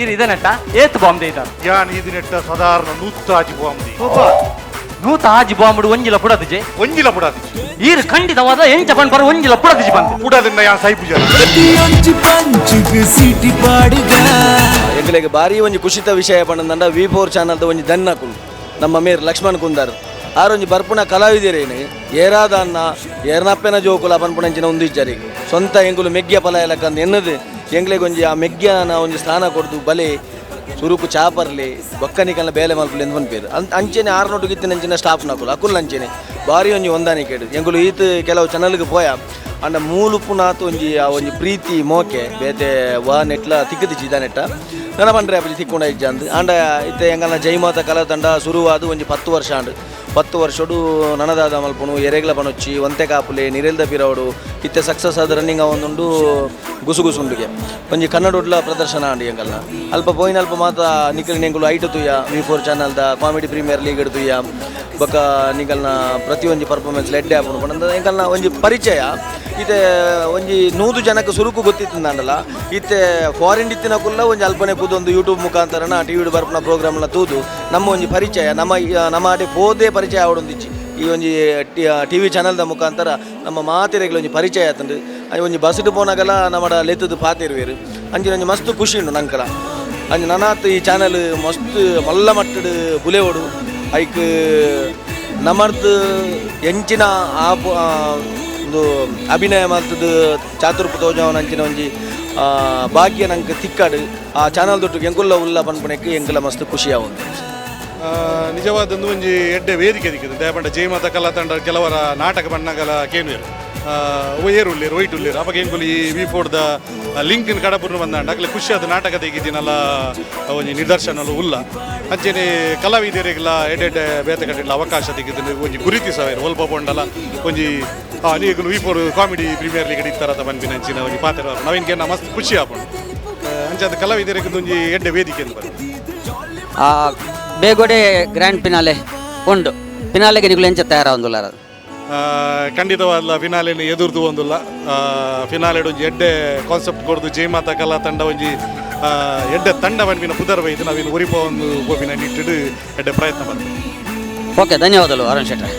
ಈರು ಇದನೆಟ್ಟ ಏತ್ bomb ದೇಯ್ತಾರ ಯಾನ್ ಇದನೆಟ್ಟ ಸಾಧಾರಣ 100 ಆಜಿ ಬಾಂಬ್ ನೂತ ಆಜಿ ಬಾಂಬುಡು ಒಂಜಿಲ ಪುಡದಿಜೆ ಒಂಜಿಲ ಪುಡದಿ ಈರು ಖಂಡಿತವಾದ ಎಂಚ ಪಂಡ್ ಬರ ಒಂಜಿಲ ಪುಡದಿಜಿ ಬಂದು ಪುಡದಿಂದ ಯಾ ಸೈ ಪೂಜಾ ಎಂಗ್ಲೆಗ್ ಬಾರಿ ಒಂಜಿ ಖುಷಿತ ವಿಷಯ ಪಂಡ V4 ಚಾನಲ್ದ ಒಂಜಿ ದನ್ನಕುಲು ನಮ್ಮ ಮೇರ್ ಲಕ್ಷ್ಮಣ್ ಕುಂದಾರ್ ಆರೊಂಜಿ ಬರ್ಪುಣ ಕಲಾವಿದರೇನು ಏರಾದ ಅನ್ನ ಏರ್ನಪ್ಪೆನ ಜೋಕುಲ ಪನ್ಪುಣಂಚಿನ ಒಂದು ಇಜ್ಜರಿಗೆ ಸ್ವಂತ ಎಂಗುಲು ಮೆಗ್ಗಿಯ ಫಲ ಎಲ್ಲಕ್ಕಂದು ಎನ್ನದು ಎಂಗ್ಲೆಗೊಂಜಿ ಆ ಮೆಗ್ಗಿಯನ ಒಂಜಿ ಸ್ನಾನ ಕೊಡ್ದು ಬಲೆ ಸುರುಕು ಚಾಪರ್ಲಿ ಬೊಕ್ಕನಿಕಲ್ನ ಬೇಲೆ ಮಲ್ಪುಲಿ ಎಂದು ಪನ್ಪೇರು ಅಂಚೆನೆ ಆರ್ನೊಟ್ಟು ಗಿತ್ತಿನಂಚಿನ ಸ್ಟಾಫ್ ನಕುಲು ಅಕುಲ್ ಅಂಚೆನೆ ಬಾರಿ ಒಂಜಿ ಹೊಂದಾಣಿಕೆ ಎಂಗುಲು ಈತ್ ಕೆಲವು ಚಾನಲ್ಗೆ ಪೋಯ ಅಂಡ ಮೂಲುಪ್ಪು ನಾತು ಒಂಜಿ ಪ್ರೀತಿ ಮೋಕೆ ಬೇತೆ ವಾ ನೆಟ್ಲ ತಿಕ್ಕದಿಚ್ಚಿ ಇದ ನೆಟ್ಟ ನನ್ನ ಪಂಡ್ರೆ ಅಪ್ಪಜಿ ತಿಕ್ಕೊಂಡ ಇಜ್ಜ ಅಂದ್ ಅಂಡ ಇತ್ತೆ ಎಂಗಲ್ನ ಜೈಮಾತ ಕಲಾ ತಂಡ ಶುರುವಾದು ಒಂಜಿ 10 ವರ್ಷ ಅಂಡ್ 10 ವರ್ಷಡು ನನದಾದ ಮಲ್ಪುನು ಎರೆಗ್ಲ ಪನೊಚ್ಚಿ ಒಂತೆ ಕಾಪುಲೆ ನಿರೆಲ್ದ ಪಿರವಡು ಇತ್ತೆ ಸಕ್ಸಸ್ ಆದ ರನ್ನಿಂಗ್ ಅವೊಂದುಂಡು ಗುಸುಗುಸುಂಡುಗೆ ಒಂಜಿ ಕನ್ನಡೊಡ್ಲ ಪ್ರದರ್ಶನ ಅಂಡಿ ಎಂಗಲ್ನ ಅಲ್ಪ ಪೋಯಿನ ಅಲ್ಪ ಮಾತ ನಿಖಿಲ್ ನೆಂಗುಲು ಐಟು ತುಯ್ಯ V4 ಚಾನಲ್ದ ಕಾಮಿಡಿ ಪ್ರೀಮಿಯರ್ ಲೀಗ್ ಇಡು ತುಯ್ಯ ಬೊಕ್ಕ ನಿಗಲ್ನ ಪ್ರತಿಯೊಂಜಿ ಪರ್ಫಾರ್ಮೆನ್ಸ್ ಲೆಡ್ಡೆ ಆಪುನು ಪಂಡ ಎಂಗಲ್ನ ಒಂಜಿ ಪರಿಚಯ ಇತ್ತೆ ಒಂಜಿ 100 ಜನಕ್ಕೆ ಸುರುಕು ಗೊತ್ತಿತ್ತಂಡಲ್ಲ ಇತ್ತೆ ಫಾರಿನ್ ಇತ್ತಿನ ಕುಲ್ಲ ಒಂಜಿ ಅಲ್ಪನೆ ಕೂದೊಂದು ಯೂಟ್ಯೂಬ್ ಮುಖಾಂತರನ ಟಿವಿ ಬರ್ಪುನ ಪ್ರೋಗ್ರಾಮ್ನ ತೂದು ನಮ್ಮ ಒಂಜಿ ಪರಿಚಯ ನಮ್ಮ ಆಡೆ ಪೋದೆ ಪರಿಚಯ ಆವಡೊಂದಿಚ್ಚಿ ಈ ಒಂಜಿ ಟಿವಿ ಚಾನಲ್ದ ಮುಖಾಂತರ ನಮ್ಮ ಮಾತಿರೆಗ್ಲ ಒಂಜಿ ಪರಿಚಯ ಆತಂಡು ಒಂಜಿ ಬಸ್ಡ್ ಪೋನಾಗಲ ನಮ್ಮಡ ಲೆತ್ತದು ಪಾತಿರುವೆರು ಅಂಚಿನ ಒಂಜಿ ಮಸ್ತ್ ಖುಷಿ ಉಂಡು ನಂಕಲ ಅಂಚ ನನಾತ್ ಈ ಚಾನಲ್ ಮಸ್ತ್ ಮಲ್ಲ ಮಟ್ಟಡು ಬುಲೆವಡು ಐಕ್ ನಮರ್ದು ಎಂಚಿನ ಒಂದು ಅಭಿನಯ ಮಾಡ್ತದ್ದು ಚಾತುರ್ಪು ತೋಜವನ ಅಂಚಿನ ಒಂಜಿ ಭಾಗ್ಯ ನಂಗೆ ತಿಕ್ಕಾಡು ಆ ಚಾನಲ್ ದೊಟ್ಟು ಎಂಕುಲ್ಲ ಉಲ್ಲ ಪನ್ಪುಣಕ್ಕೆ ಎಂಕುಲ್ಲ ಮಸ್ತ್ ಖುಷಿ ಆವೊಂದು ನಿಜವಾದೊಂದು ಒಂಜಿ ಎಡ್ಡೆ ವೇದಿಕೆ ದಿಕ್ಕಿದೆ ದಯಪಂಡ ಜೈಮಾತ ಕಲಾ ತಂಡ ಕೆಲವರ ನಾಟಕ ಬಣ್ಣಗಳ ಕೇನುವೆರು ಏರು ಉಳ್ಳೇರು ಒಯ್ಟ್ ಉಳ್ಳೇರು ಅವಾಗ ಎಂಕುಲು ಈ V4ದ ಲಿಂಕಿನ ಕಡಪುರ್ನು ಬಂದಾಂಡ ಅಗ್ಲೆ ಖುಷಿಯಾದ ನಾಟಕ ತೆಗಿದ್ದೀನಲ್ಲ ಒಂಜಿ ನಿದರ್ಶನಲು ಉಲ್ಲ ಅಂಚೆನೆ ಕಲಾವಿದರಿಗೆಲ್ಲ ಎಡ್ಡೆ ಬೇತೆ ಕಟ್ಟಿಲ್ಲ ಅವಕಾಶ ತೆಗಿದ್ದೀನಿ ಒಂಜಿ ಗುರುತಿಸವೇರು ಒಲ್ಪ ಪೊಂಡಲ ಒಂಜಿ ನೀಗಲು V4 ಕಾಮಿಡಿ ಪ್ರೀಮಿಯರ್ ಲೀಗ್ ಇತ್ತಾರದ ಬಂದಿನ ಅಂಚಿನ ಒಂಜಿ ಪಾತ್ರ ನಾವೇನ್ಗೆ ಮಸ್ತ್ ಖುಷಿ ಆಪುಂಡು ಅಂಚಾದ ಕಲಾವಿದರಿಗೆ ಒಂಜಿ ಎಡ್ಡೆ ವೇದಿಕೆ ಅಂತ ಬೇಗೊಡೆ ಗ್ರ್ಯಾಂಡ್ ಫಿನಾಲೆ ಉಂಡು ಫಿನಾಲೆಗೆ ನಿಗುಲು ಎಂಚ ತಯಾರಾವೊಂದುಲ್ಲ ಖಂಡಿತವಾದ ಫಿನಾಲೆನ ಎದುರ್ದು ಒಂದುಲ್ಲ ಫಿನಾಲೆಡ್ ಒಂಜಿ ಎಡ್ಡೆ ಕಾನ್ಸೆಪ್ಟ್ ಕೊಡ್ದು ಜೈಮಾತ ಕಲಾ ತಂಡ ಒಂಜಿ ಎಡ್ಡೆ ತಂಡ ಬಂದಿನ ಪುದರ್ ಬೈದು ನಾವಿನ್ನು ಉರಿಪ ಒಂದು ಗೋಪಿನ ನಿಟ್ಟಿಡು ಎಡ್ಡೆ ಪ್ರಯತ್ನ ಮಾಡ್ತೀವಿ. ಓಕೆ, ಧನ್ಯವಾದಗಳು ಅರುಣ್ ಶೆಟ್ಟಿ.